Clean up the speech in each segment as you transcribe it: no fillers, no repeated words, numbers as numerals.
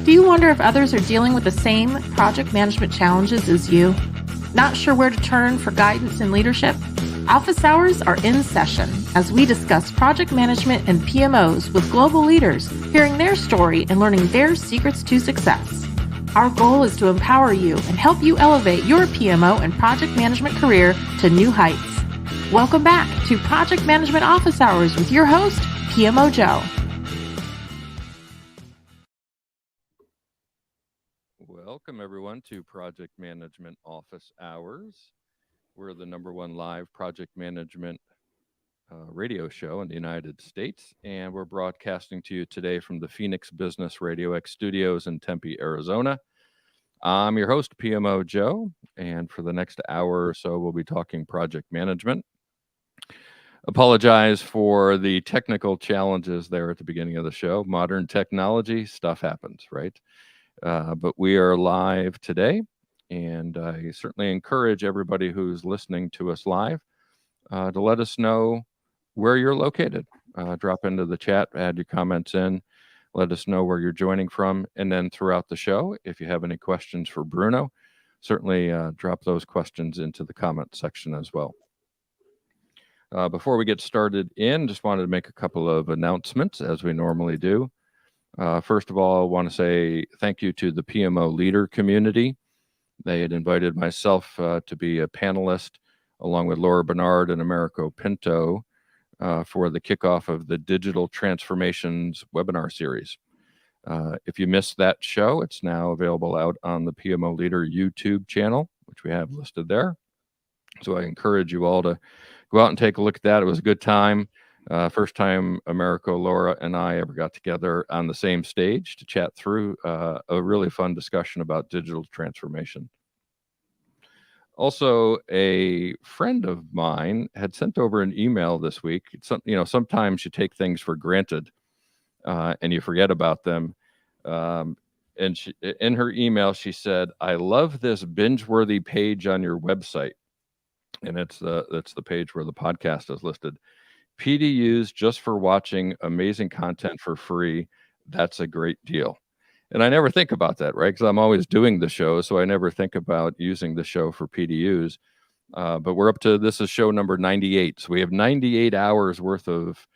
Do you wonder if others are dealing with the same project management challenges as you? Not sure where to turn for guidance and leadership? Office hours are in session as we discuss project management and PMOs with global leaders, hearing their story and learning their secrets to success. Our goal is to empower you and help you elevate your PMO and project management career to new heights. Welcome back to Project Management Office Hours with your host, PMO Joe. Welcome, everyone, to Project Management Office Hours. We're the #1 live project management radio show in the United States, and we're broadcasting to you today from the Phoenix Business Radio X studios in Tempe, Arizona. I'm your host, PMO Joe, and for the next hour or so, we'll be talking project management. Apologize for the technical challenges there at the beginning of the show. Modern technology, stuff happens, right? But we are live today, and I certainly encourage everybody who's listening to us live to let us know where you're located. Drop into the chat, add your comments in, let us know where you're joining from, and then throughout the show, if you have any questions for Bruno, certainly drop those questions into the comment section as well. Before we get started just wanted to make a couple of announcements, as we normally do. First of all, I want to say thank you to the PMO leader community. They had invited myself to be a panelist, along with Laura Bernard and Americo Pinto, for the kickoff of the Digital Transformations webinar series. If you missed that show, it's now available out on the PMO Leader YouTube channel, which we have listed there. So I encourage you all to go out and take a look at that. It was a good time. First time Americo, Laura, and I ever got together on the same stage to chat through a really fun discussion about digital transformation. Also, a friend of mine had sent over an email this week. Sometimes you take things for granted and you forget about them. And in her email, she said, "I love this binge-worthy page on your website." And that's the page where the podcast is listed. PDUs just for watching amazing content for free. That's a great deal. And I never think about that, right? Because I'm always doing the show, so I never think about using the show for PDUs. But we're up to, this is show number 98. So we have 98 hours worth of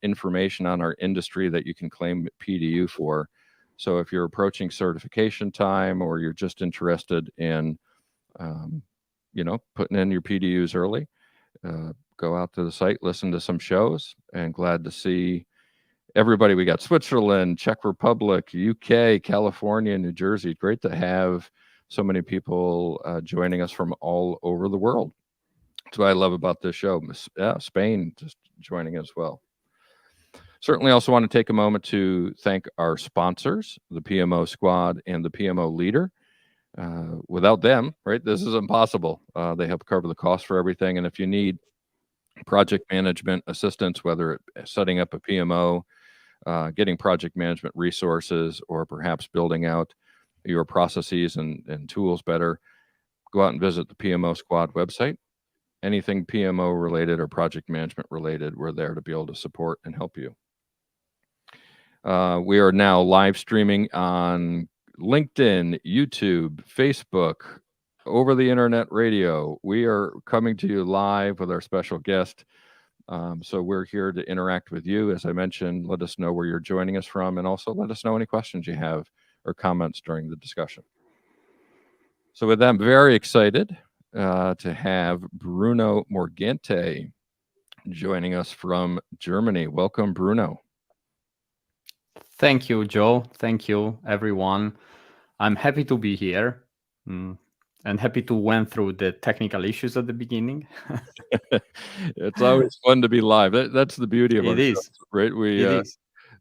information on our industry that you can claim PDU for. So if you're approaching certification time, or you're just interested in, putting in your PDUs early, go out to the site, listen to some shows, and glad to see everybody. We got Switzerland, Czech Republic, UK, California, New Jersey. Great to have so many people joining us from all over the world. That's what I love about this show. Spain just joining as well. Certainly also want to take a moment to thank our sponsors, the PMO Squad and the PMO Leader. Without them, right, this is impossible. They help cover the cost for everything. And if you need project management assistance, whether it's setting up a PMO, getting project management resources, or perhaps building out your processes and tools better, go out and visit the PMO Squad website. Anything PMO related or project management related, we're there to be able to support and help you. We are now live streaming on LinkedIn, YouTube, Facebook, over the internet radio. We are coming to you live with our special guest. So we're here to interact with you. As I mentioned, let us know where you're joining us from, and also let us know any questions you have or comments during the discussion. So with that, I'm very excited to have Bruno Morgante joining us from Germany. Welcome, Bruno. Thank you, Joe. Thank you, everyone. I'm happy to be here and happy to went through the technical issues at the beginning. It's always fun to be live. That's the beauty of our show, right?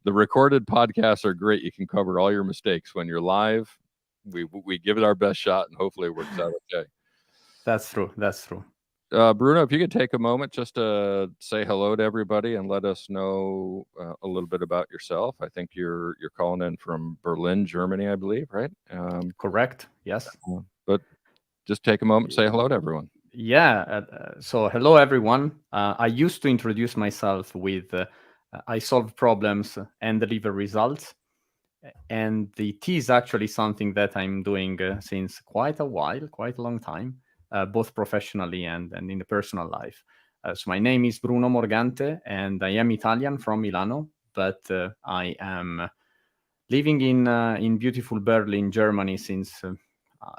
The recorded podcasts are great. You can cover all your mistakes. When you're live, we give it our best shot, and hopefully it works out okay. That's true. Bruno, if you could take a moment just to say hello to everybody and let us know a little bit about yourself. I think you're calling in from Berlin, Germany, I believe, right? Correct. Yes. But just take a moment and say hello to everyone. Yeah. So hello, everyone. I used to introduce myself with I solve problems and deliver results. and it is actually something that I'm doing since quite a while, quite a long time, both professionally and in the personal life. So my name is Bruno Morgante, and I am Italian from Milano, but I am living in beautiful Berlin, Germany, since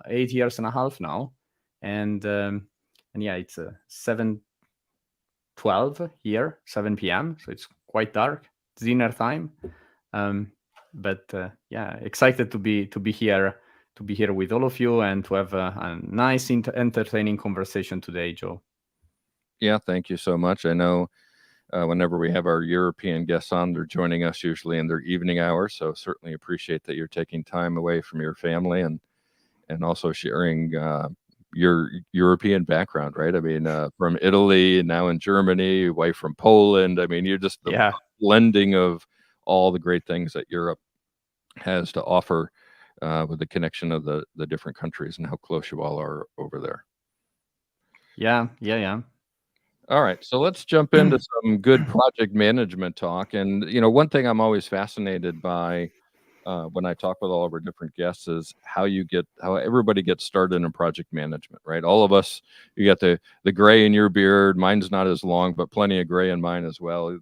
8 years and a half now, and yeah, it's 7:12 here, 7 p.m. So it's quite dark. It's dinner time. But yeah, excited to be here with all of you and to have a nice, entertaining conversation today, Joe. Yeah, thank you so much. I know whenever we have our European guests on, they're joining us usually in their evening hours. So certainly appreciate that you're taking time away from your family and also sharing your European background, right? I mean, from Italy and now in Germany, wife from Poland. I mean, you're just the blending of all the great things that Europe has to offer with the connection of the different countries and how close you all are over there. Yeah. All right, so let's jump into some good project management talk. And one thing I'm always fascinated by when I talk with all of our different guests is how everybody gets started in project management, right? All of us, you got the gray in your beard. Mine's not as long, but plenty of gray in mine as well.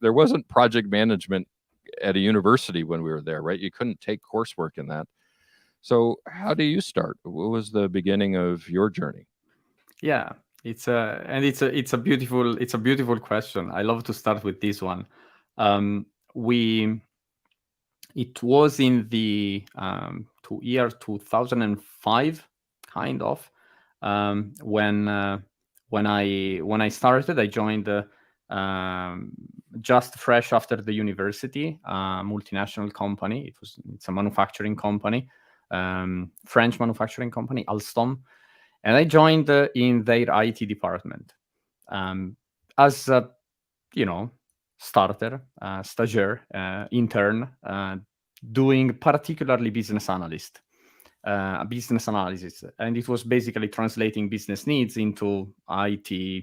There wasn't project management at a university when we were there, right? You couldn't take coursework in that. So how do you start? What was the beginning of your journey? Yeah, it's a beautiful question. I love to start with this one. It was in the year 2005, kind of, when I started. I joined just fresh after the university, multinational company. It's a manufacturing company, French manufacturing company, Alstom, and I joined in their IT department as a starter, stagiaire, intern, doing particularly business analysis, and it was basically translating business needs into IT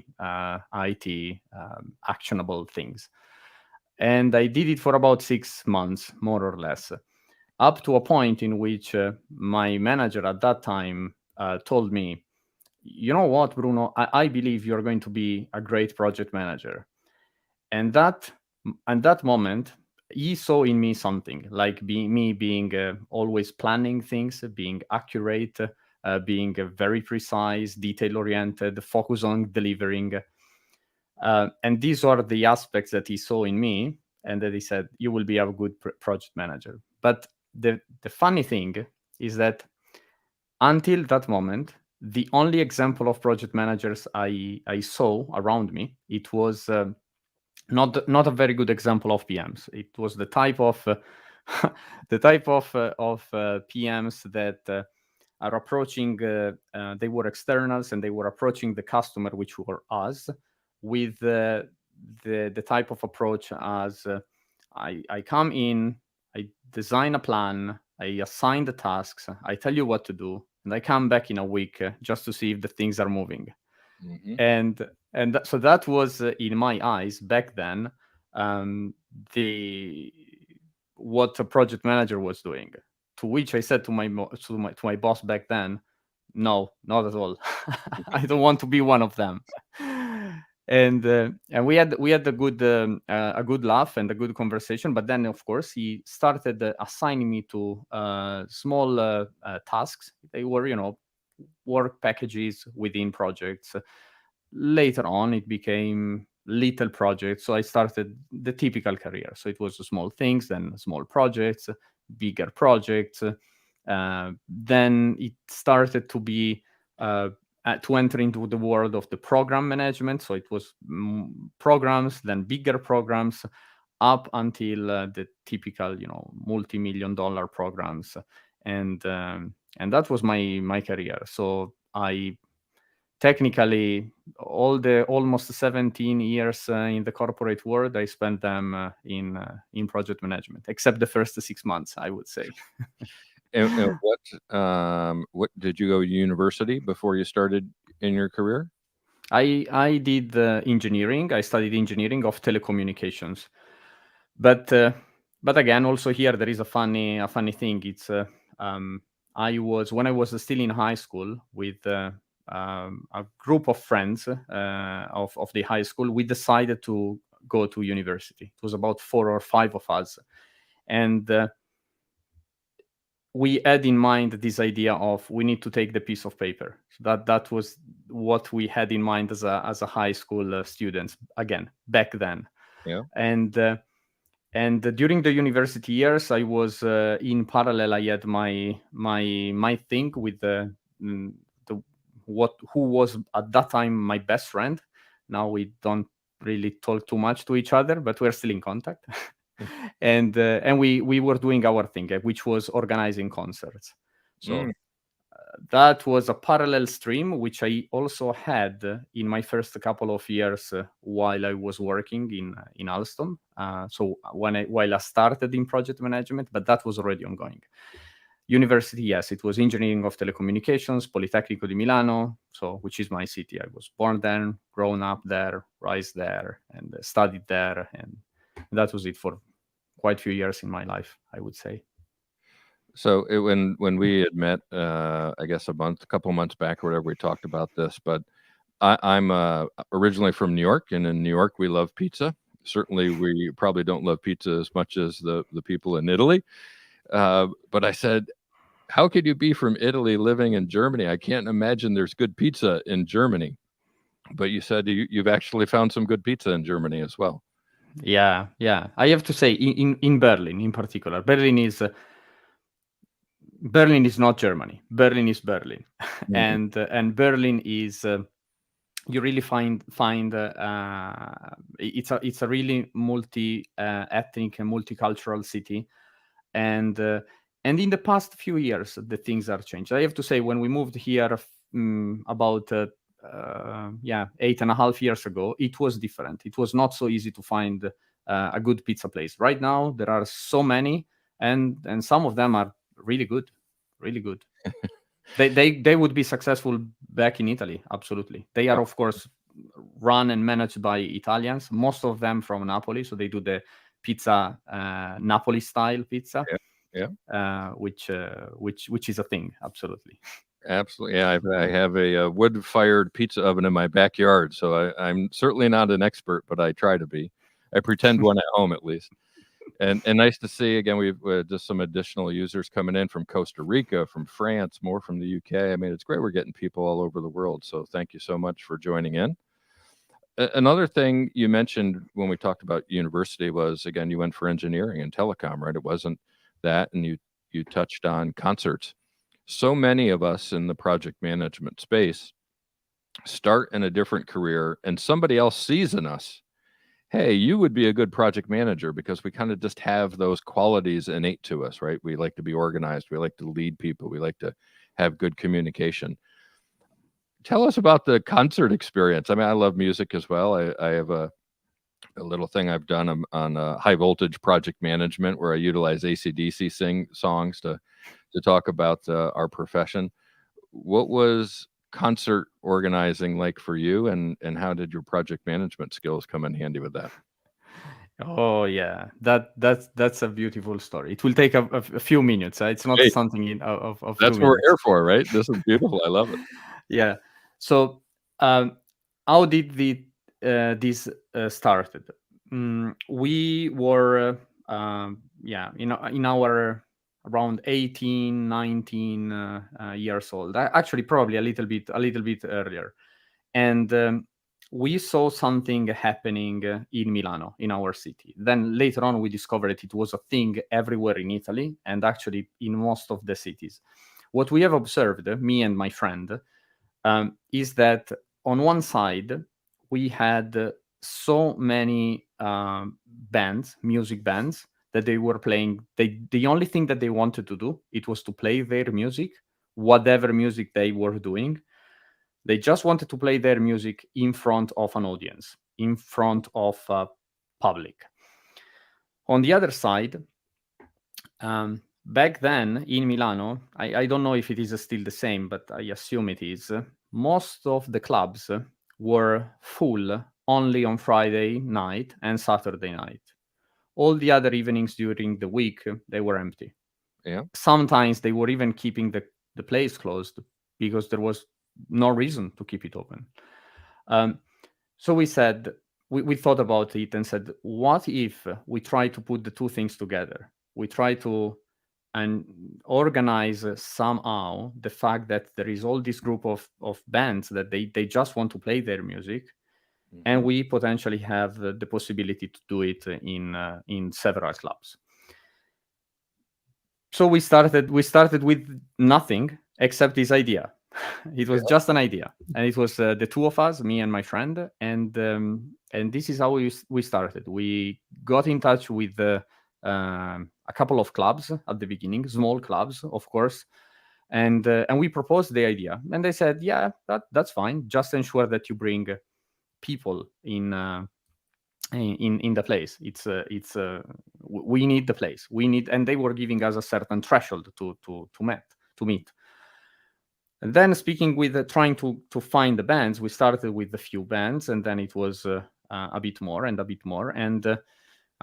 actionable things. And I did it for about 6 months, more or less, up to a point in which my manager at that time told me, "You know what, Bruno? I believe you're going to be a great project manager." And at that moment, he saw in me something like being always planning things, being accurate, being very precise, detail-oriented, focus on delivering. And these are the aspects that he saw in me, and that he said, "You will be a good project manager." But the funny thing is that until that moment, the only example of project managers I saw around me, it was not a very good example of PMs. It was the type of PMs that are approaching. They were externals, and they were approaching the customer, which were us, with the type of approach as I come in, I design a plan, I assign the tasks, I tell you what to do, and I come back in a week just to see if the things are moving. Mm-hmm. So that was, in my eyes back then, what a project manager was doing. To which I said to my boss back then, "No, not at all. I don't want to be one of them." And we had a good laugh and a good conversation. But then, of course, he started assigning me to small tasks. They were, work packages within projects. Later on, it became little projects. So I started the typical career. So it was small things, then small projects, bigger projects. Then it started to be to enter into the world of the program management. So it was programs, then bigger programs, up until the typical, multi-million-dollar programs. And that was my career. So I technically, all the almost 17 years in the corporate world, I spent them in project management, except the first 6 months, I would say. And what did you go to university before you started in your career? I did engineering. I studied engineering of telecommunications, but but again, also here there is a funny thing. It's when I was still in high school with a group of friends of the high school. We decided to go to university. It was about 4 or 5 of us, and we had in mind this idea of we need to take the piece of paper. So that was what we had in mind as a high school students, again, back then. Yeah. And during the university years, I was in parallel. I had my thing with who was at that time my best friend. Now we don't really talk too much to each other, but we're still in contact. And we were doing our thing, which was organizing concerts. So that was a parallel stream, which I also had in my first couple of years while I was working in Alstom. So while I started in project management, but that was already ongoing. University, yes, it was engineering of telecommunications, Politecnico di Milano, so which is my city. I was born there, grown up there, raised there, and studied there, and that was it for quite a few years in my life, I would say. So when we had met, I guess a couple months back or whatever, we talked about this. But I'm originally from New York, and in New York we love pizza. Certainly, we probably don't love pizza as much as the people in Italy. But I said, how could you be from Italy living in Germany? I can't imagine there's good pizza in Germany. But you said you've actually found some good pizza in Germany as well. Yeah. I have to say, in Berlin in particular, Berlin is not Germany. Berlin is Berlin, and Berlin is you really find it's a really ethnic and multicultural city, and in the past few years the things are changed. I have to say, when we moved here about 8.5 years ago, it was different. It was not so easy to find a good pizza place. Right now there are so many, and some of them are really good. They would be successful back in Italy. Absolutely. They are, of course, run and managed by Italians, most of them from Napoli. So they do the pizza, Napoli style pizza, which is a thing. Absolutely. Absolutely. Yeah, I have a wood-fired pizza oven in my backyard, so I'm certainly not an expert, but I try to be. I pretend one at home at least. And nice to see again. We've just some additional users coming in from Costa Rica, from France, more from the UK. I mean, it's great. We're getting people all over the world. So thank you so much for joining in. Another thing you mentioned when we talked about university was, again, you went for engineering and telecom, right? It wasn't that, and you touched on concerts. So many of us in the project management space start in a different career, and somebody else sees in us, hey, you would be a good project manager, because we kind of just have those qualities innate to us, right? We like to be organized. We like to lead people. We like to have good communication. Tell us about the concert experience. I mean, I love music as well. I have a little thing I've done on high voltage project management, where I utilize AC/DC songs to talk about our profession. What was concert organizing like for you, and how did your project management skills come in handy with that? Oh yeah, that's a beautiful story. It will take a few minutes. It's not something of that's 2 what we're minutes. here for, right? This is beautiful. I love it. Yeah. So how did this started? We were in our around 18, 19 years old. Actually, probably a little bit earlier, and we saw something happening in Milano, in our city. Then later on, we discovered it was a thing everywhere in Italy, and actually in most of the cities. What we have observed, me and my friend, is that on one side we had so many music bands, that they were playing. The only thing that they wanted to do, it was to play their music, whatever music they were doing. They just wanted to play their music in front of an audience, in front of public. On the other side, back then in Milano, I don't know if it is still the same, but I assume it is. Most of the clubs were full only on Friday night and Saturday night. all the other evenings during the week, they were empty. Yeah. Sometimes they were even keeping the place closed because there was no reason to keep it open. So we said, we thought about it and said, what if we try to put the two things together? We try to and organize somehow the fact that there is all this group of bands that they just want to play their music, and we potentially have the possibility to do it in several clubs. So we started with nothing except this idea. It was just an idea, and it was the two of us, me and my friend, and this is how we started. We got in touch with a couple of clubs at the beginning, small clubs, of course, and we proposed the idea, and they said, yeah, that's fine. Just ensure that you bring people in the place. We need the place. We need, and they were giving us a certain threshold to meet. And then speaking with trying to find the bands, we started with a few bands, and then it was a bit more and a bit more, and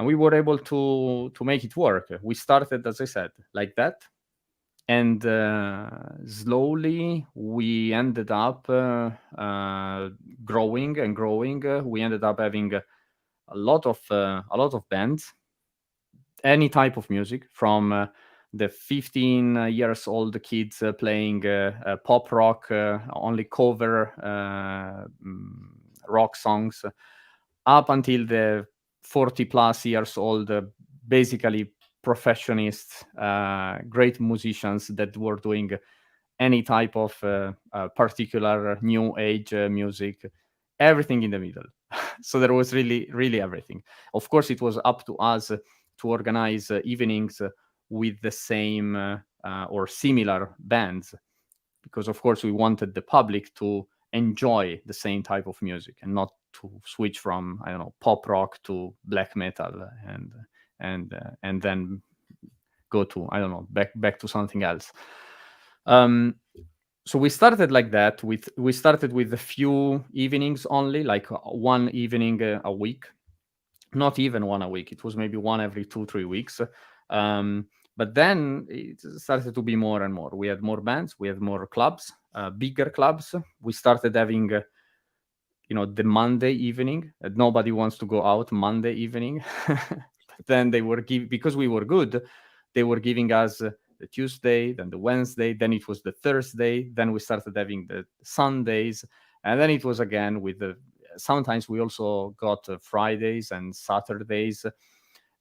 we were able to make it work. We started, as I said, like that, and slowly we ended up growing and growing. We ended up having a lot of bands, any type of music, from the 15 years old kids playing pop rock, only cover rock songs, up until the 40 plus years old, basically professionists, great musicians that were doing any type of particular new age music, everything in the middle. So there was really everything. Of course, it was up to us to organize evenings with the same or similar bands, because of course we wanted the public to enjoy the same type of music and not to switch from, I don't know, pop rock to black metal and then go to, I don't know, back to something else. So we started like that. We started with a few evenings only, like one evening a week, not even one a week. It was maybe one every 2-3 weeks. But then it started to be more and more. We had more bands, we had more clubs, bigger clubs. We started having, the Monday evening. Nobody wants to go out Monday evening. But then they were because we were good, they were giving us the Tuesday, then the Wednesday, then it was the Thursday, then we started having the Sundays, and then it was again with the. Sometimes we also got Fridays and Saturdays.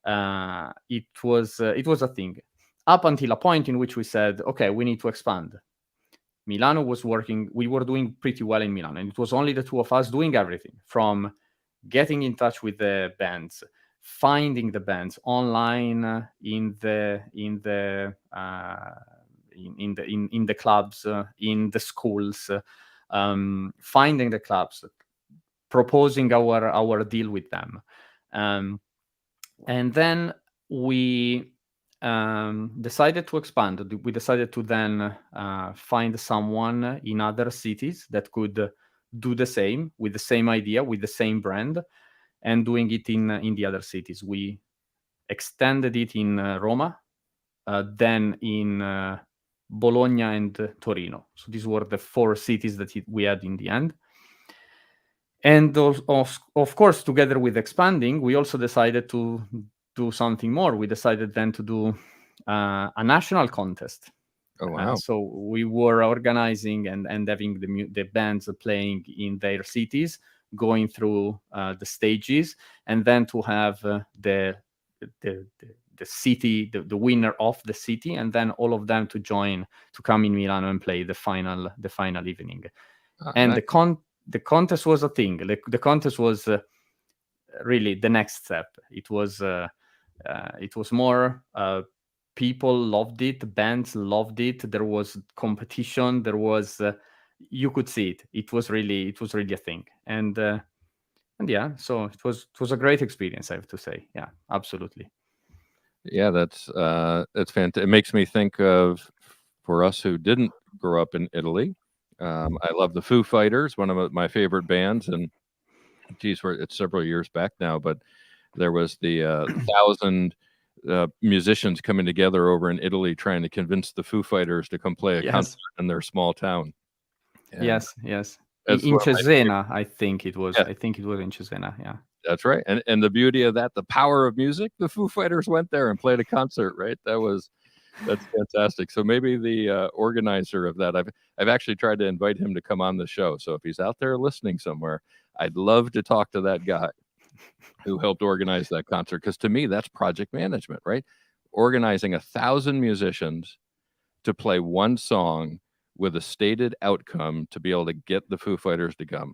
It was a thing, up until a point in which we said, okay, we need to expand. Milano was working. We were doing pretty well in Milan, and it was only the two of us doing everything, from getting in touch with the bands, finding the bands online, in the clubs, in the schools, finding the clubs, proposing our deal with them, and then we decided to expand. We decided to then find someone in other cities that could do the same, with the same idea, with the same brand, and doing it in the other cities. We extended it in Roma, then in Bologna and Torino. So these were the 4 cities that we had in the end. And of course, together with expanding, we also decided to do something more. We decided then to do a national contest. Oh, wow. So we were organizing and having the bands playing in their cities, going through the stages, and then to have the city, the winner of the city, and then all of them to come in Milano and play the final evening. And Nice. the contest was a thing. The contest was really the next step. It was more. People loved it. Bands loved it. There was competition. There was. You could see it. It was really a thing. And yeah, so it was a great experience, I have to say. Yeah, absolutely. Yeah, that's fantastic. It makes me think of, for us who didn't grow up in Italy, I love the Foo Fighters, one of my favorite bands, and geez, it's several years back now, but There was the 1,000 musicians coming together over in Italy trying to convince the Foo Fighters to come play a concert in their small town. And yes. that's In one of my Cesena, I think it was. Yeah. I think it was in Cesena. Yeah. That's right. And the beauty of that, the power of music, the Foo Fighters went there and played a concert, right? That's fantastic. So maybe the organizer of that, I've actually tried to invite him to come on the show. So if he's out there listening somewhere, I'd love to talk to that guy who helped organize that concert. Because to me, that's project management, right? Organizing 1,000 musicians to play one song with a stated outcome to be able to get the Foo Fighters to come.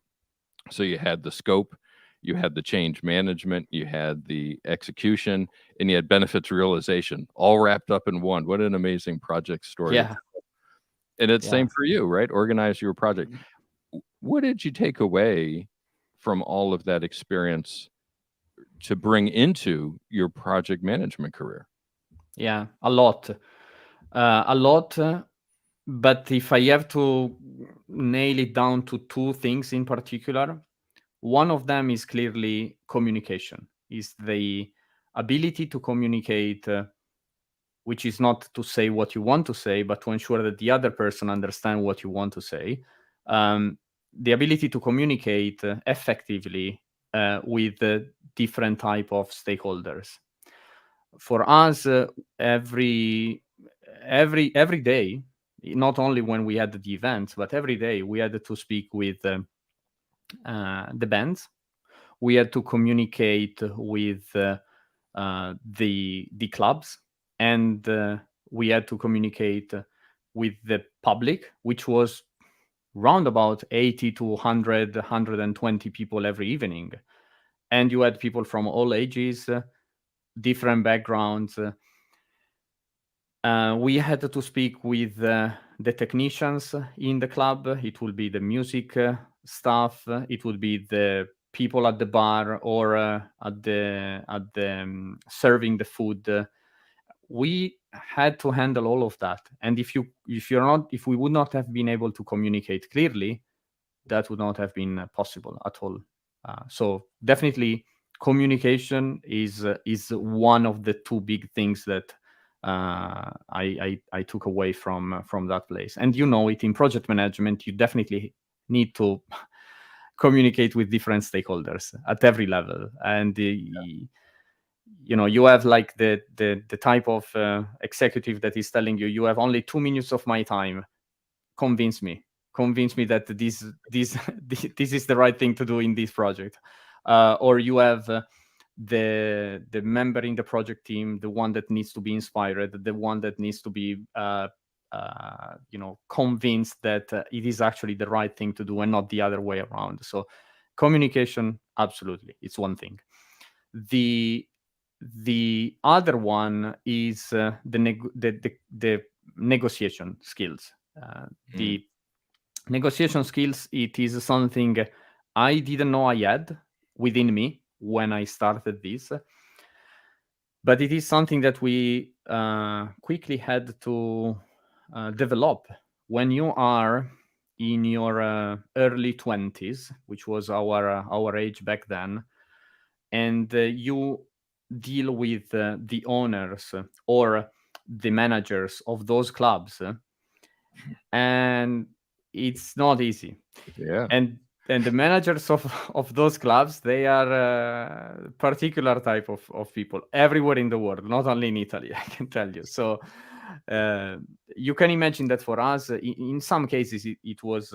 So you had the scope, you had the change management, you had the execution, and you had benefits realization, all wrapped up in one. What an amazing project story. Yeah. And it's same for you, right? Organize your project. What did you take away from all of that experience to bring into your project management career? Yeah, a lot. But if I have to nail it down to two things in particular, one of them is clearly communication, is the ability to communicate, which is not to say what you want to say, but to ensure that the other person understands what you want to say. The ability to communicate effectively with different type of stakeholders. For us, every day, not only when we had the events, but every day we had to speak with the bands. We had to communicate with the clubs, and we had to communicate with the public, which was round about 80 to 100, 120 people every evening. And you had people from all ages, different backgrounds. We had to speak with the technicians in the club. It will be the music staff. It would be the people at the bar or at the serving the food. We had to handle all of that. And if we would not have been able to communicate clearly, that would not have been possible at all. So definitely, communication is one of the two big things that I took away from that place. And it in project management, you definitely need to communicate with different stakeholders at every level. And you have like the type of executive that is telling you have only 2 minutes of my time. Convince me that this is the right thing to do in this project. Or you have the member in the project team, the one that needs to be inspired, the one that needs to be convinced that it is actually the right thing to do and not the other way around. So communication, absolutely, it's one thing. The other one is the negotiation skills. The negotiation skills, it is something I didn't know I had within me when I started this, but it is something that we quickly had to develop. When you are in your early 20s, which was our age back then, and you deal with the owners or the managers of those clubs, and it's not easy. Yeah. And the managers of those clubs, they are a particular type of people everywhere in the world, not only in Italy, I can tell you. So you can imagine that for us, in some cases, it was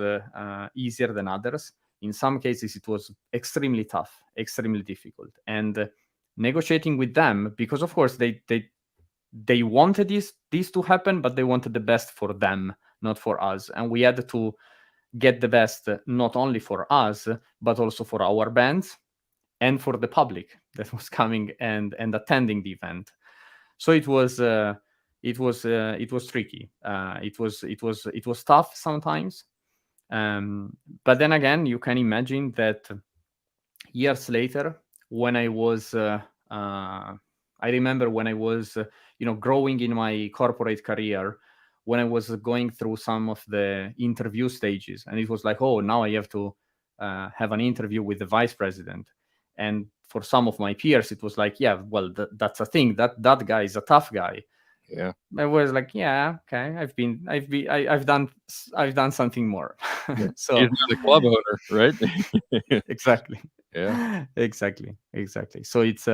easier than others. In some cases, it was extremely tough, extremely difficult. And negotiating with them, because of course they wanted this to happen, but they wanted the best for them, not for us. And we had to get the best not only for us, but also for our bands and for the public that was coming and attending the event. So it was tricky. It was tough sometimes. But then again, you can imagine that years later, when I was, I remember when I was, growing in my corporate career, when I was going through some of the interview stages, and it was like, oh, now I have to have an interview with the vice president. And for some of my peers, it was like, yeah, well, that's a thing. That guy is a tough guy. Yeah. I was like, yeah, okay, I've done something more. Yeah. So He's not a club owner, right? exactly, Yeah. exactly. So it's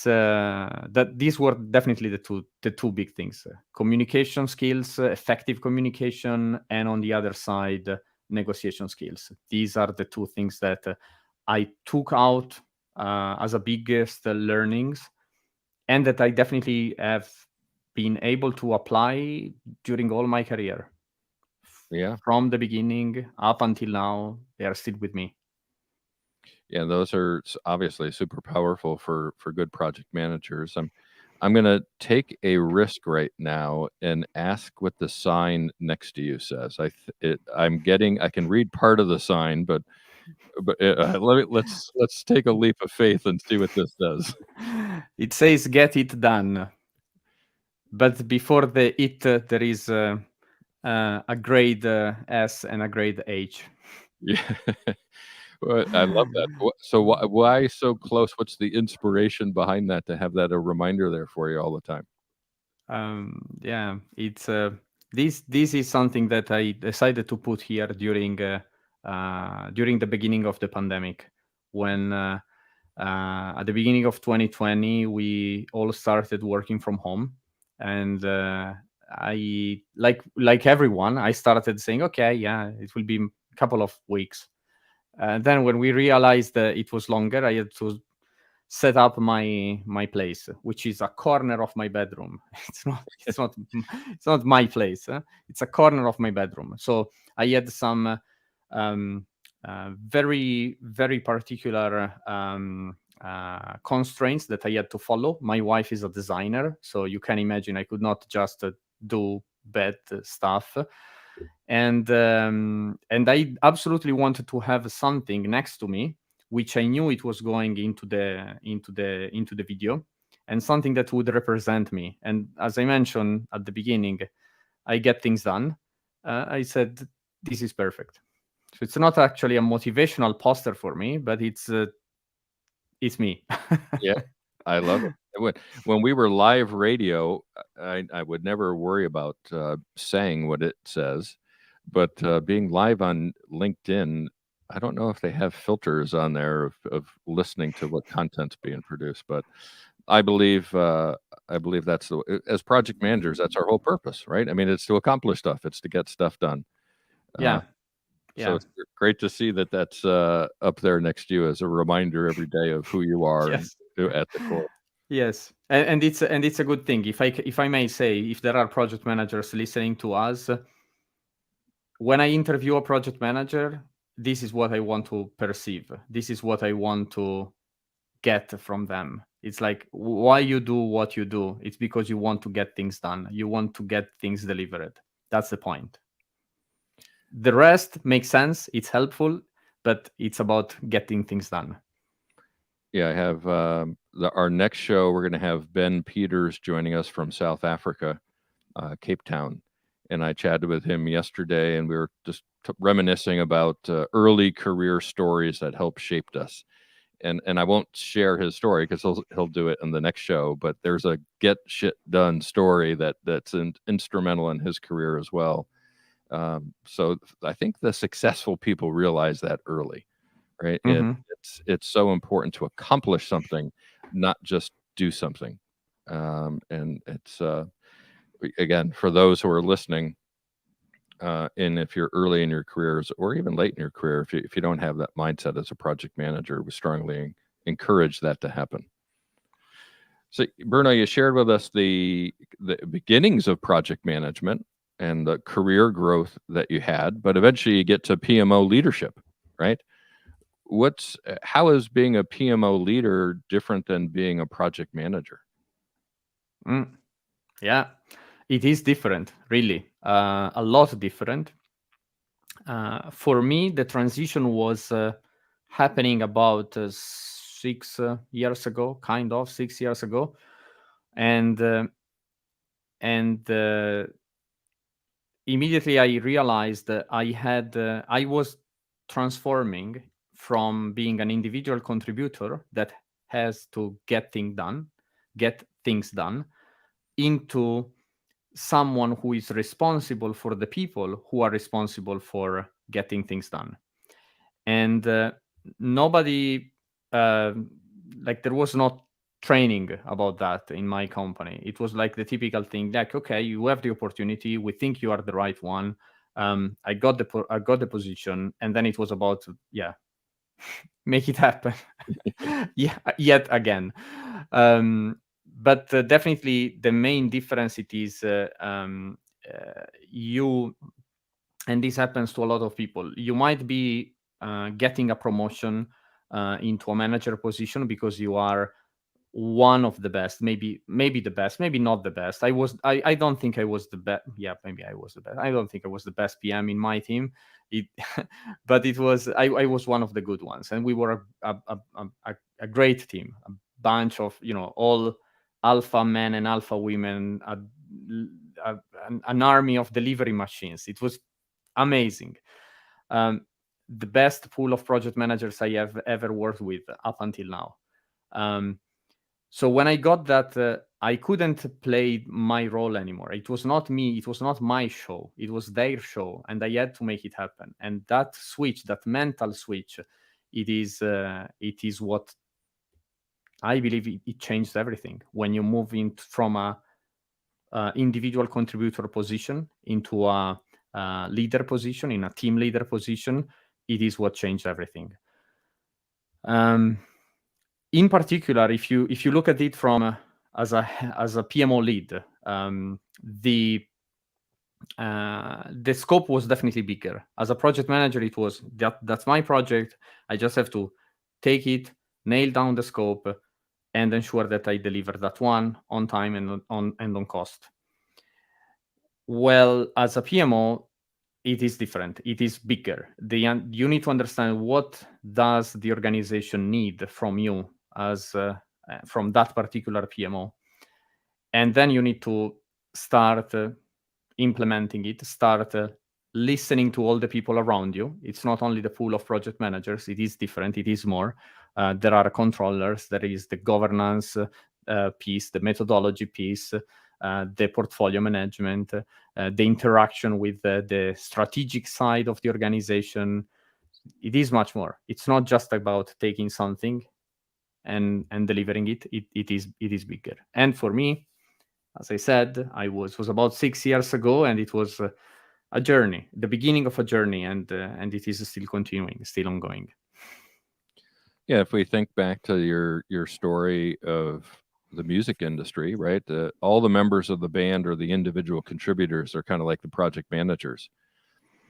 that these were definitely the two big things: communication skills, effective communication, and on the other side, negotiation skills. These are the two things that I took out as a biggest learnings, and that I definitely have been able to apply during all my career. Yeah. From the beginning up until now, they are still with me. Yeah, those are obviously super powerful for good project managers. I'm going to take a risk right now and ask what the sign next to you says. I can read part of the sign, but let's take a leap of faith and see what this does. It says "Get it done," but before the "it" there is a grade S and a grade H. Yeah. Well, I love that. So why so close? What's the inspiration behind that to have that a reminder there for you all the time? Yeah, it's this is something that I decided to put here during the beginning of the pandemic, when at the beginning of 2020 we all started working from home, and I like everyone, I started saying, okay, yeah, it will be a couple of weeks. And then when we realized that it was longer, I had to set up my place, which is a corner of my bedroom. It's not my place. It's a corner of my bedroom. So I had some very particular constraints that I had to follow. My wife is a designer, so you can imagine I could not just do bad stuff. And I absolutely wanted to have something next to me, which I knew it was going into the video, and something that would represent me. And as I mentioned at the beginning, I get things done. I said, this is perfect. So it's not actually a motivational poster for me, but it's me. Yeah, I love it. When we were live radio, I would never worry about saying what it says, but being live on LinkedIn, I don't know if they have filters on there of listening to what content's being produced, but I believe that's as project managers, that's our whole purpose, right? I mean, it's to accomplish stuff, it's to get stuff done. Yeah. So it's great to see that that's up there next to you as a reminder every day of who you are Yes. and at the core. Yes, and it's a good thing. If I may say, if there are project managers listening to us, when I interview a project manager, this is what I want to perceive. This is what I want to get from them. It's like, why you do what you do? It's because you want to get things done. You want to get things delivered. That's the point. The rest makes sense. It's helpful, but it's about getting things done. Yeah, I have our next show. We're going to have Ben Peters joining us from South Africa, Cape Town, and I chatted with him yesterday, and we were just reminiscing about early career stories that helped shaped us. And I won't share his story because he'll do it in the next show. But there's a get shit done story that's instrumental in his career as well. So I think the successful people realize that early, right? Mm-hmm. It's so important to accomplish something, not just do something. And it's again, for those who are listening, and if you're early in your careers or even late in your career, if you don't have that mindset as a project manager, we strongly encourage that to happen. So, Bruno, you shared with us the beginnings of project management and the career growth that you had, but eventually you get to PMO leadership, right? How is being a PMO leader different than being a project manager? Yeah, it is different, really, a lot different. For me, the transition was happening about 6 years ago, kind of 6 years ago, and immediately I realized that I was transforming from being an individual contributor that has to get things done, into someone who is responsible for the people who are responsible for getting things done. And nobody, like, there was not training about that in my company. It was like the typical thing, like, okay, you have the opportunity, we think you are the right one. I got the position, and then it was about, make it happen. Yet again. But definitely the main difference, it is you, and this happens to a lot of people, you might be getting a promotion into a manager position because you are one of the best, maybe the best, maybe not the best. I don't think I was the best. Yeah, maybe I was the best. I don't think I was the best PM in my team. But it was, I was one of the good ones, and we were a great team, a bunch of, all alpha men and alpha women, an army of delivery machines. It was amazing. The best pool of project managers I have ever worked with up until now. So when I got that, I couldn't play my role anymore. It was not me. It was not my show. It was their show, and I had to make it happen. And that switch, that mental switch, it is what I believe it changed everything. When you move from a individual contributor position into a leader position, in a team leader position, it is what changed everything. In particular, if you look at it from as a PMO lead, the scope was definitely bigger. As a project manager, it was that's my project. I just have to take it, nail down the scope, and ensure that I deliver that one on time and on cost. Well, as a PMO, it is different. It is bigger. You need to understand what does the organization need from you as from that particular PMO, and then you need to start implementing it. Start listening to all the people around you. It's not only the pool of project managers. It is different. It is more. There are controllers. There is the governance piece, the methodology piece, the portfolio management, the interaction with the strategic side of the organization. It is much more. It's not just about taking something and delivering it. It is bigger. And for me, as I said, was about 6 years ago, and it was a journey, the beginning of a journey, and it is still continuing, still ongoing. Yeah, if we think back to your story of the music industry, right? All the members of the band or the individual contributors are kind of like the project managers,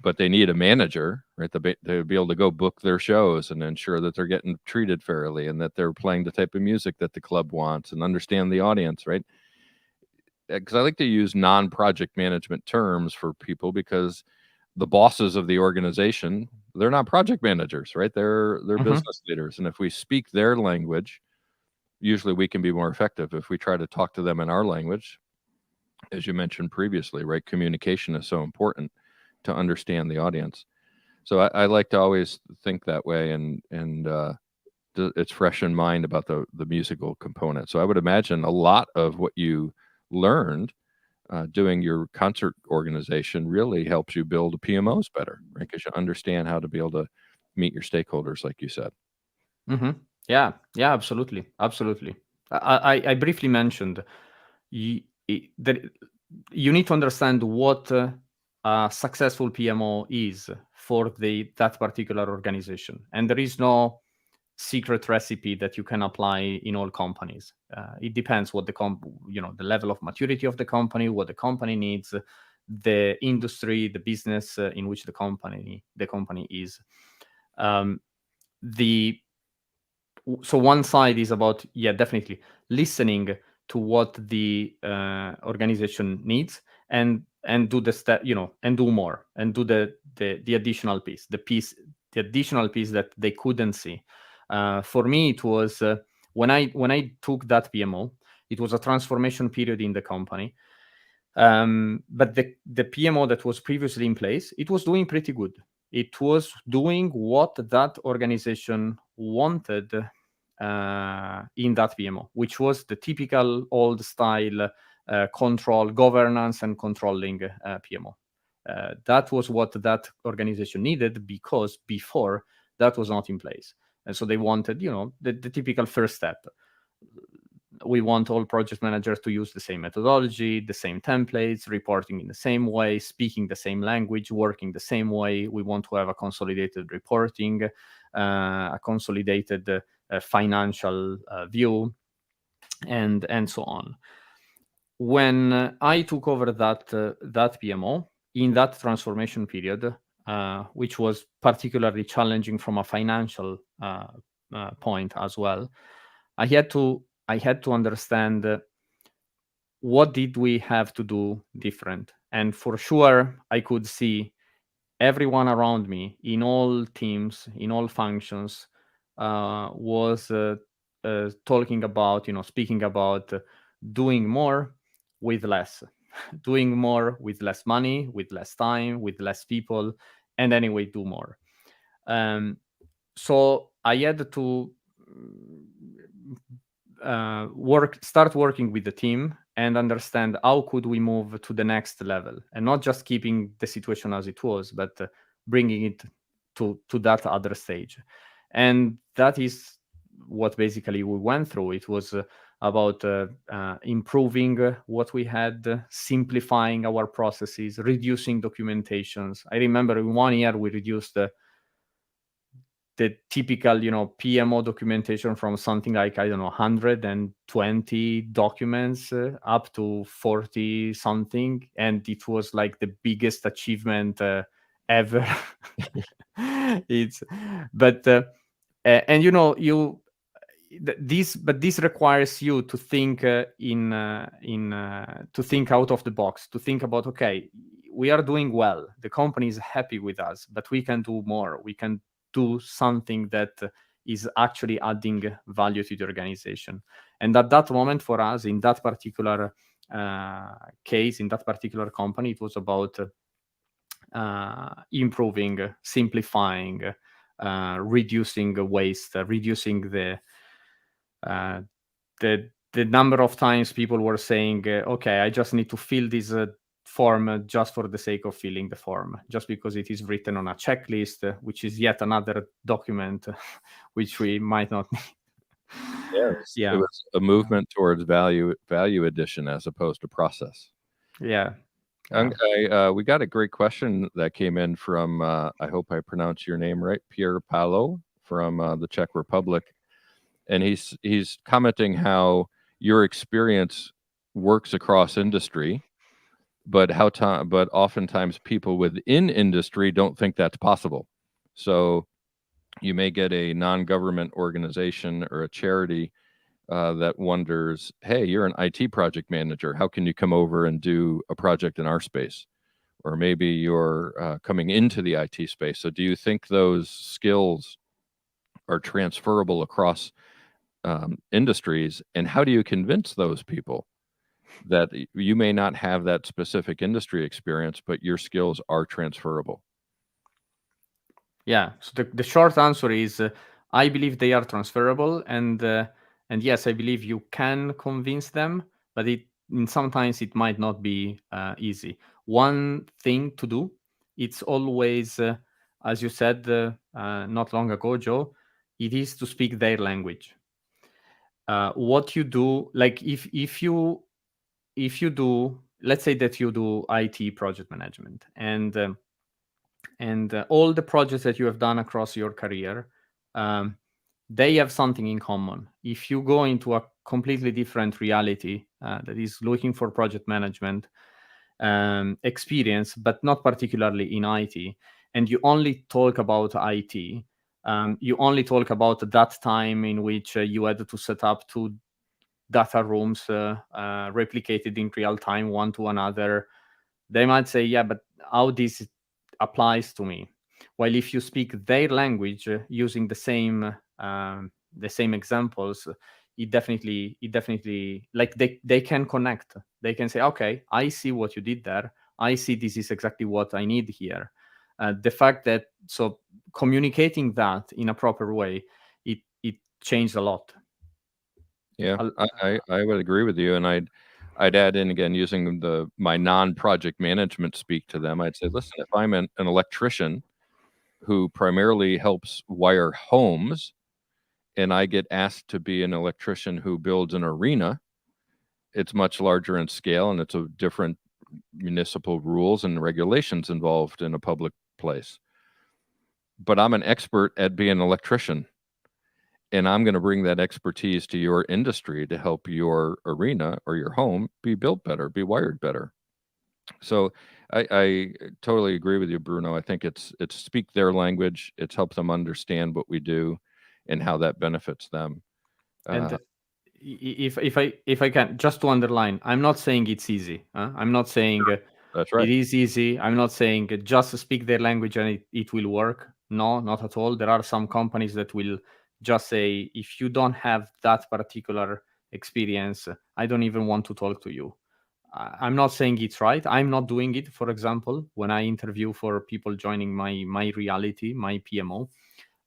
but they need a manager, right? They would be able to go book their shows and ensure that they're getting treated fairly and that they're playing the type of music that the club wants and understand the audience, right? Because I like to use non-project management terms for people, because the bosses of the organization, they're not project managers, right? They're business leaders. And if we speak their language, usually we can be more effective. If we try to talk to them in our language, as you mentioned previously, right? Communication is so important to understand the audience. So I like to always think that way, and it's fresh in mind about the musical component. So I would imagine a lot of what you learned doing your concert organization really helps you build PMOs better, right? Because you understand how to be able to meet your stakeholders, like you said. Yeah, absolutely. I briefly mentioned that you need to understand what a successful PMO is for that particular organization, and there is no secret recipe that you can apply in all companies. It depends what the level of maturity of the company, what the company needs, the industry, the business in which the company is. So one side is about, definitely listening to what the organization needs, and do the step, and do more, and do the additional piece, the additional piece that they couldn't see. For me, it was when I took that PMO, it was a transformation period in the company. But the PMO that was previously in place, it was doing pretty good. It was doing what that organization wanted in that PMO, which was the typical old style control, governance, and controlling PMO. That was what that organization needed, because before that was not in place. And so they wanted, the typical first step. We want all project managers to use the same methodology, the same templates, reporting in the same way, speaking the same language, working the same way. We want to have a consolidated reporting, a consolidated financial view, and so on. When I took over that PMO in that transformation period, which was particularly challenging from a financial point as well, I had to understand what did we have to do different. And for sure, I could see everyone around me in all teams, in all functions, was talking about, speaking about doing more with less, doing more with less money, with less time, with less people, and anyway, do more. So I had to start working with the team and understand how could we move to the next level, and not just keeping the situation as it was, but bringing it to that other stage. And that is what basically we went through. It was about improving what we had, simplifying our processes, reducing documentations. I remember in 1 year we reduced the typical, PMO documentation from something like, 120 documents up to 40 something. And it was like the biggest achievement ever. This requires you to think to think out of the box, to think about, okay, we are doing well, the company is happy with us, but we can do more. We can do something that is actually adding value to the organization. And at that moment for us, in that particular case, in that particular company, it was about improving, simplifying, reducing waste, reducing the number of times people were saying, okay, I just need to fill this form just for the sake of filling the form, just because it is written on a checklist, which is yet another document which we might not need. It was a movement towards value addition as opposed to process. Yeah. We got a great question that came in from, I hope I pronounce your name right, Pierre Palo from the Czech Republic. And he's commenting how your experience works across industry, but but oftentimes people within industry don't think that's possible. So you may get a non-government organization or a charity that wonders, hey, you're an IT project manager. How can you come over and do a project in our space? Or maybe you're coming into the IT space. So do you think those skills are transferable across industries? And how do you convince those people that you may not have that specific industry experience, but your skills are transferable? Yeah. So the short answer is, I believe they are transferable, and yes, I believe you can convince them, but sometimes it might not be easy. One thing to do, it's always, as you said not long ago, Joe, it is to speak their language. What you do, like if you do, let's say that you do IT project management, and all the projects that you have done across your career, they have something in common. If you go into a completely different reality that is looking for project management experience, but not particularly in IT, and you only talk about IT, you only talk about that time in which you had to set up 2 data rooms replicated in real time, one to another, they might say, yeah, but how this applies to me? While if you speak their language using the same examples, it definitely like they can connect. They can say, okay, I see what you did there. I see this is exactly what I need here. The fact that communicating that in a proper way, it changed a lot. Yeah, I would agree with you, and I'd add in again using my non-project management speak to them. I'd say, listen, if I'm an electrician who primarily helps wire homes, and I get asked to be an electrician who builds an arena, it's much larger in scale, and it's a different municipal rules and regulations involved in a public place. But I'm an expert at being an electrician, and I'm going to bring that expertise to your industry to help your arena or your home be built better, be wired better. So I totally agree with you, Bruno. I think it's speak their language. It's help them understand what we do and how that benefits them. And if I can just to underline, I'm not saying it's easy. I'm not saying That's right. it is easy. I'm not saying just speak their language and it will work. No, not at all. There are some companies that will just say, if you don't have that particular experience, I don't even want to talk to you. I'm not saying it's right. I'm not doing it. For example, when I interview for people joining my reality, my PMO,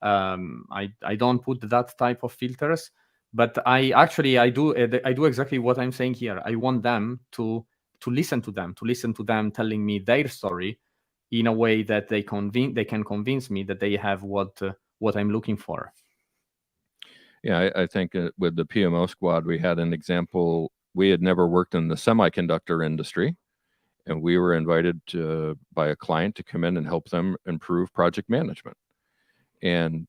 I don't put that type of filters. But I do exactly what I'm saying here. I want them to listen to them telling me their story in a way that they can convince me that they have what I'm looking for. Yeah, I think with the PMO squad, we had an example. We had never worked in the semiconductor industry, and we were invited by a client to come in and help them improve project management. And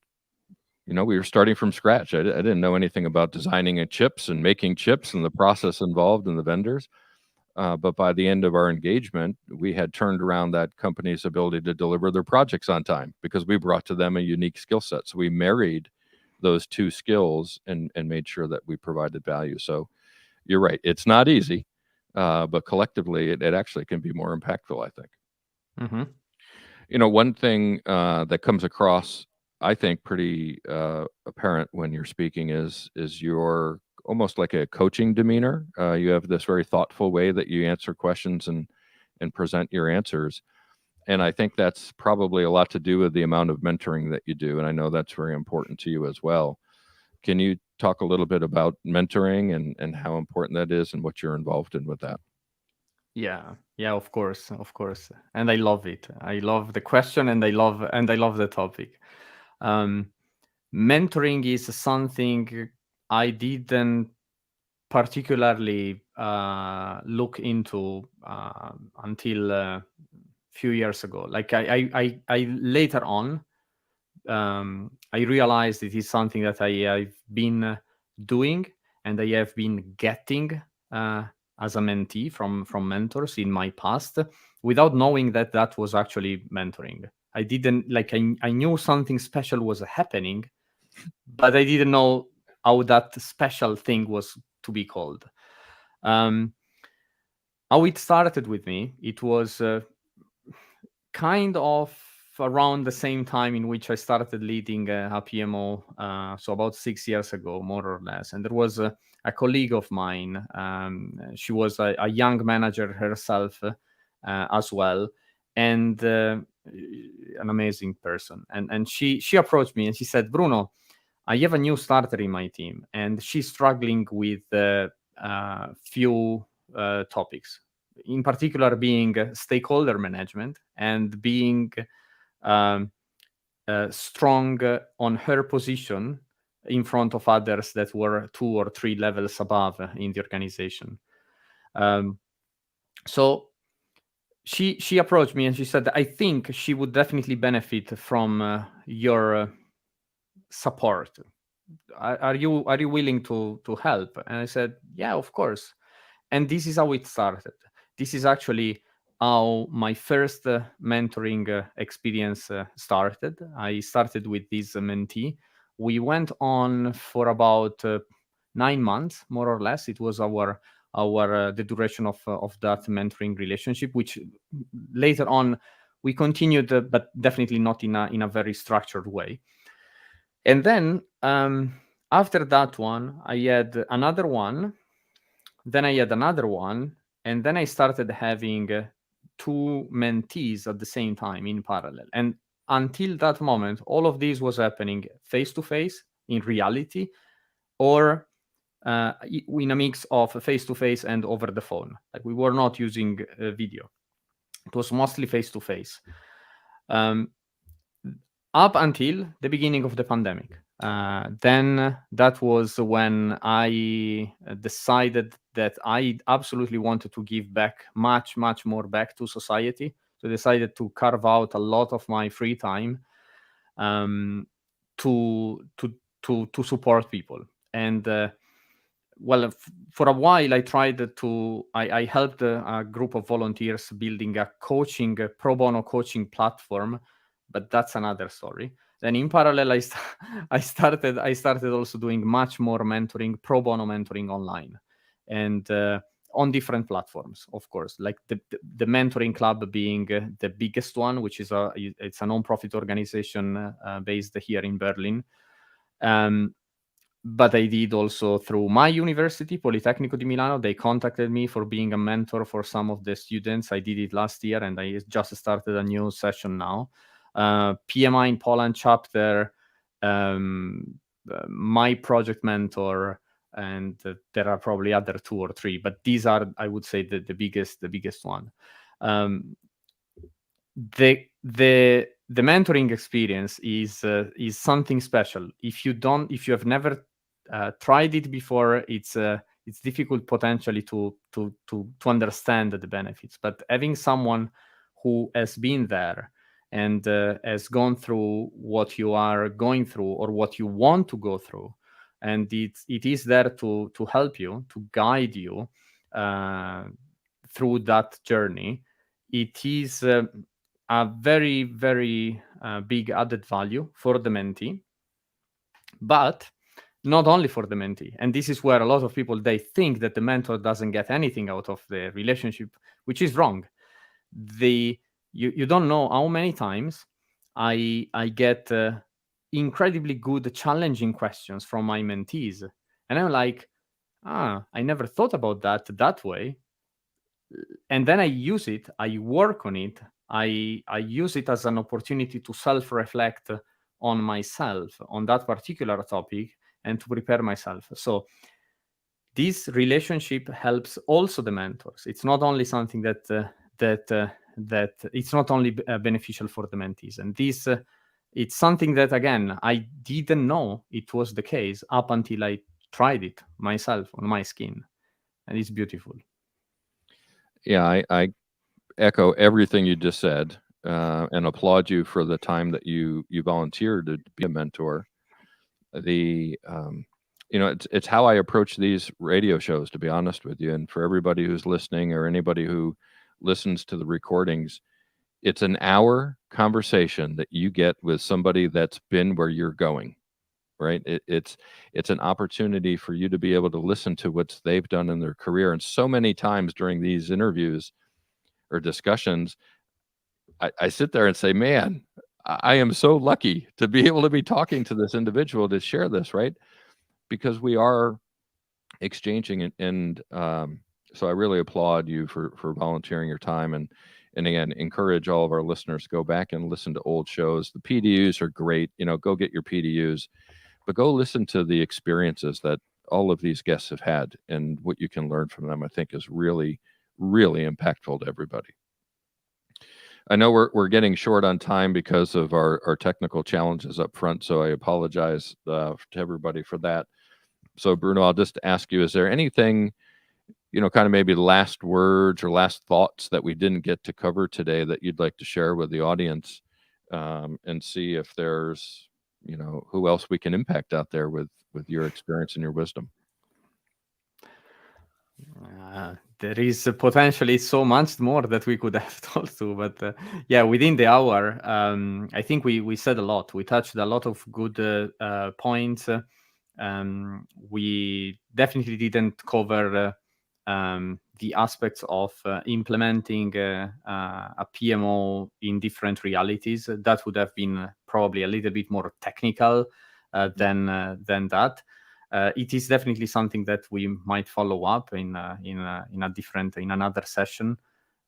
we were starting from scratch. I didn't know anything about designing chips and making chips and the process involved and the vendors. But by the end of our engagement, we had turned around that company's ability to deliver their projects on time because we brought to them a unique skill set. So we married those two skills and made sure that we provided value. So you're right. It's not easy, but collectively, it actually can be more impactful, I think. Mm-hmm. One thing that comes across, I think, pretty apparent when you're speaking is your almost like a coaching demeanor. You have this very thoughtful way that you answer questions and present your answers. And I think that's probably a lot to do with the amount of mentoring that you do. And I know that's very important to you as well. Can you talk a little bit about mentoring and how important that is and what you're involved in with that? Yeah, of course. And I love it. I love the question and I love the topic. Mentoring is something I didn't particularly look into until a few years ago. Like I later on, I realized it is something that I've been doing and I have been getting as a mentee from mentors in my past without knowing that was actually mentoring. I didn't I knew something special was happening, but I didn't know how that special thing was to be called. How it started with me, it was kind of around the same time in which I started leading a PMO, so about 6 years ago, more or less. And there was a colleague of mine. She was a young manager herself as well, and an amazing person. And she approached me and she said, "Bruno, I have a new starter in my team, and she's struggling with few topics, in particular being stakeholder management and being strong on her position in front of others that were 2 or 3 levels above in the organization." So she approached me and she said, "I think she would definitely benefit from your support. Are you willing to help?" And I said, "Yeah, of course." And this is how it started. This is actually how my first mentoring experience started. I started with this mentee. We went on for about 9 months, more or less. It was our the duration of that mentoring relationship, which later on we continued, but definitely not in a very structured way. And then after that one, I had another one. Then I had another one, and then I started having two mentees at the same time in parallel. And until that moment, all of this was happening face-to-face in reality, or in a mix of face-to-face and over the phone. Like, we were not using video. It was mostly face-to-face. Up until the beginning of the pandemic. Then that was when I decided that I absolutely wanted to give back much more back to society. So I decided to carve out a lot of my free time to support people. And well, for a while I tried to, I helped a group of volunteers building a pro bono coaching platform, but that's another story. Then in parallel, I started also doing much more mentoring, pro bono mentoring online, and on different platforms, of course, like the mentoring club being the biggest one, which is it's a non-profit organization based here in Berlin. But I did also through my university, Politecnico di Milano. They contacted me for being a mentor for some of the students. I did it last year, and I just started a new session now. PMI in Poland chapter, my project mentor, and there are probably other 2 or 3, but these are, I would say, the biggest one. The mentoring experience is something special. If you have never tried it before, it's difficult potentially to understand the benefits. But having someone who has been there and has gone through what you are going through or what you want to go through, and it is there to help you, to guide you through that journey, it is a very big added value for the mentee, but not only for the mentee. And this is where a lot of people, they think that the mentor doesn't get anything out of the relationship, which is wrong. You don't know how many times I get incredibly good, challenging questions from my mentees, and I'm like, I never thought about that way. And then I use it, I work on it, I use it as an opportunity to self-reflect on myself, on that particular topic, and to prepare myself. So this relationship helps also the mentors. It's not only something that it's not only beneficial for the mentees. And this, it's something that, again, I didn't know it was the case up until I tried it myself on my skin. And it's beautiful. Yeah, I echo everything you just said, and applaud you for the time that you volunteered to be a mentor. It's how I approach these radio shows, to be honest with you. And for everybody who's listening or anybody who listens to the recordings, it's an hour conversation that you get with somebody that's been where you're going, right? It's an opportunity for you to be able to listen to what they've done in their career. And so many times during these interviews or discussions, I sit there and say, man, I am so lucky to be able to be talking to this individual to share this, right? Because we are exchanging, and so I really applaud you for volunteering your time, and again, encourage all of our listeners to go back and listen to old shows. The PDUs are great, go get your PDUs, but go listen to the experiences that all of these guests have had, and what you can learn from them, I think, is really, really impactful to everybody. I know we're getting short on time because of our technical challenges up front, so I apologize to everybody for that. So Bruno, I'll just ask you, is there anything, kind of maybe last words or last thoughts that we didn't get to cover today that you'd like to share with the audience, and see if there's, who else we can impact out there with your experience and your wisdom? There is potentially so much more that we could have told to, but within the hour, I think we said a lot. We touched a lot of good points. We definitely didn't cover the aspects of implementing a PMO in different realities. That would have been probably a little bit more technical than that. It is definitely something that we might follow up in another session.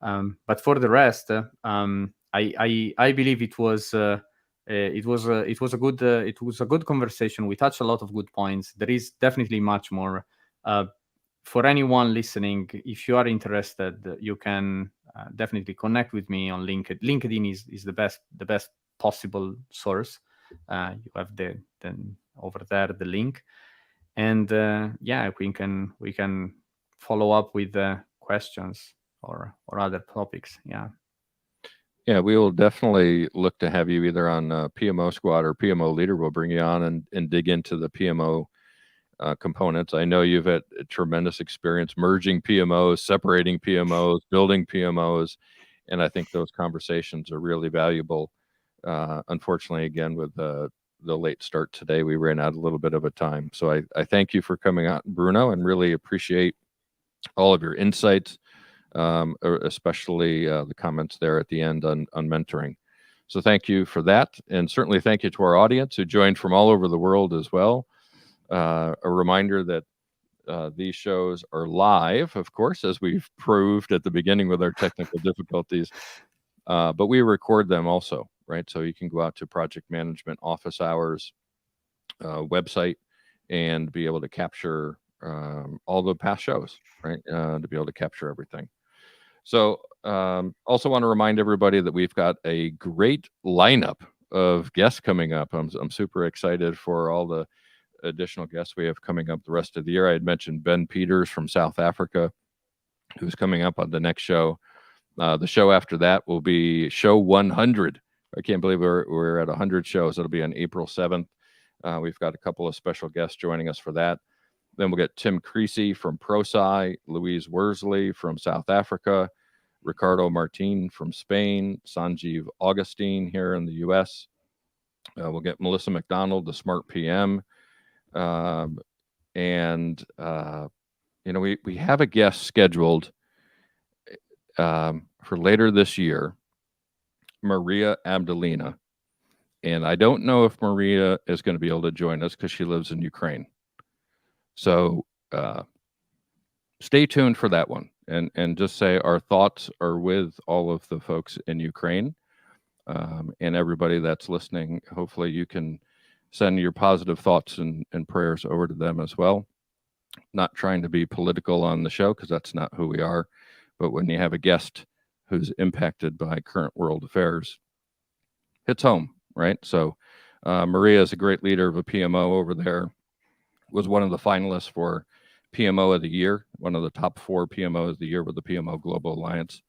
But for the rest, I believe it was a good conversation. We touched a lot of good points. There is definitely much more. For anyone listening, if you are interested, you can definitely connect with me on LinkedIn. LinkedIn is the best possible source. You have then over there the link, and we can follow up with questions or other topics. Yeah, we will definitely look to have you either on PMO Squad or PMO Leader. We'll bring you on and dig into the PMO components. I know you've had a tremendous experience merging PMOs, separating PMOs, building PMOs, and I think those conversations are really valuable. Unfortunately, again, with the late start today, we ran out a little bit of a time. So I thank you for coming out, Bruno, and really appreciate all of your insights, especially the comments there at the end on mentoring. So thank you for that. And certainly thank you to our audience who joined from all over the world as well. A reminder that these shows are live, of course, as we've proved at the beginning with our technical difficulties, but we record them also, right? So you can go out to Project Management Office Hours website and be able to capture all the past shows, right? To be able to capture everything. So also want to remind everybody that we've got a great lineup of guests coming up. I'm super excited for all the additional guests we have coming up the rest of the year. I had mentioned Ben Peters from South Africa, who's coming up on the next show. The show after that will be show 100. I can't believe we're at 100 shows. It'll be on April 7th. We've got a couple of special guests joining us for that. Then we'll get Tim Creasy from ProSci, Louise Worsley from South Africa, Ricardo Martin from Spain, Sanjeev Augustine here in the U.S. We'll get Melissa McDonald, the Smart PM. We have a guest scheduled for later this year, Maria Abdelina. And I don't know if Maria is going to be able to join us because she lives in Ukraine. So stay tuned for that one. And just say our thoughts are with all of the folks in Ukraine and everybody that's listening. Hopefully you can send your positive thoughts and prayers over to them as well. Not trying to be political on the show because that's not who we are. But when you have a guest who's impacted by current world affairs, hits home, right? So Maria is a great leader of a PMO over there, was one of the finalists for PMO of the Year, one of the top 4 PMOs of the year with the PMO Global Alliance.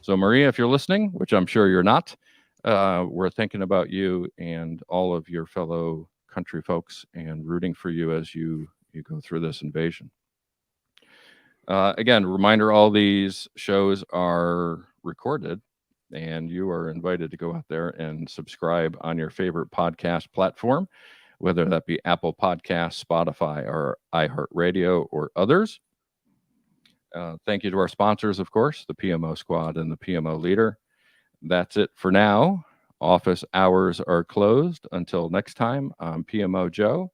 So Maria, if you're listening, which I'm sure you're not, we're thinking about you and all of your fellow country folks and rooting for you as you go through this invasion. Again, reminder, all these shows are recorded and you are invited to go out there and subscribe on your favorite podcast platform, whether that be Apple Podcasts, Spotify, or iHeartRadio, or others. Thank you to our sponsors, of course, the PMO Squad and the PMO Leader. That's it for now. Office hours are closed. Until next time, I'm PMO Joe,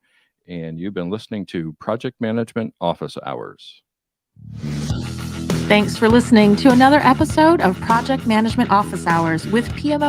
and you've been listening to Project Management Office Hours. Thanks for listening to another episode of Project Management Office Hours with PMO